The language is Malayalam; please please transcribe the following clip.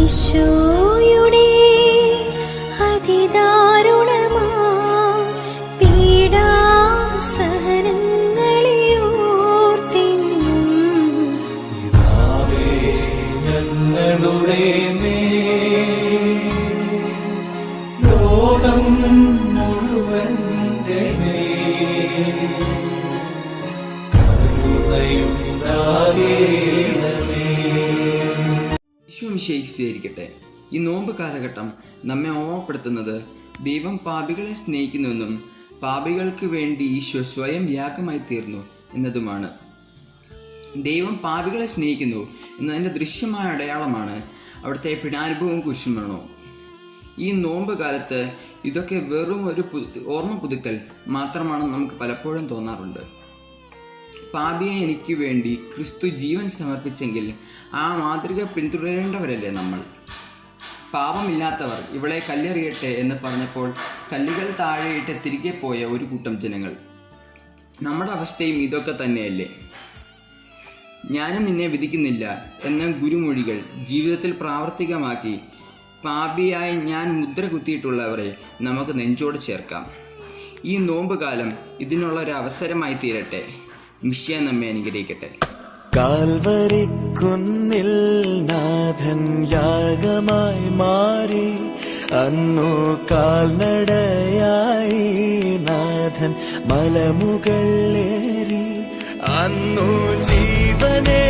ഈശോയുടെ അതിദാരുണമാ പീഡാസഹനങ്ങളെ ഓർത്തിന്നും ഞങ്ങളുടെ മേൽ ലോകം മുഴുവന്റെ മേൽ കരുണയുണ്ടാകേണമേ. യേശു മിശിഹായ്ക്ക് സ്വീകരിക്കട്ടെ. ഈ നോമ്പ് കാലഘട്ടം നമ്മെ ഓർമ്മപ്പെടുത്തുന്നത് ദൈവം പാപികളെ സ്നേഹിക്കുന്നുവെന്നും പാപികൾക്ക് വേണ്ടി ഈശോ സ്വയം യാഗമായി തീർന്നു എന്നതുമാണ്. ദൈവം പാപികളെ സ്നേഹിക്കുന്നു എന്നതിൻ്റെ ദൃശ്യമായ അടയാളമാണ് അവിടുത്തെ പീഡാനുഭവവും കുരിശുമരണവും. ഈ നോമ്പ് കാലത്ത് ഇതൊക്കെ വെറും ഒരു ഓർമ്മ പുതുക്കൽ മാത്രമാണെന്ന് നമുക്ക് പലപ്പോഴും തോന്നാറുണ്ട്. പാപിയെ എനിക്ക് വേണ്ടി ക്രിസ്തു ജീവൻ സമർപ്പിച്ചെങ്കിൽ ആ മാതൃക പിന്തുടരേണ്ടവരല്ലേ നമ്മൾ? പാപമില്ലാത്തവർ ഇവളെ കല്ലെറിയട്ടെ എന്ന് പറഞ്ഞപ്പോൾ കല്ലുകൾ താഴെയിട്ട് തിരികെ പോയ ഒരു കൂട്ടം ജനങ്ങൾ. നമ്മുടെ അവസ്ഥയും ഇതൊക്കെ തന്നെയല്ലേ? ഞാനും നിന്നെ വിധിക്കുന്നില്ല എന്ന ഗുരുമൊഴികൾ ജീവിതത്തിൽ പ്രാവർത്തികമാക്കി പാപിയായി ഞാൻ മുദ്ര കുത്തിയിട്ടുള്ളവരെ നമുക്ക് നെഞ്ചോട് ചേർക്കാം. ഈ നോമ്പ് കാലം ഇതിനുള്ളൊരു അവസരമായി തീരട്ടെ. മിശിഹാ നമ്മെ അനുഗ്രഹിക്കട്ടെ. കാൽവരിക്കുന്നിൽ നാഥൻ യാഗമായി മാറി, അന്നു കാൽനടയായി നാഥൻ മലമുകളേറി, അന്നു ജീവനെ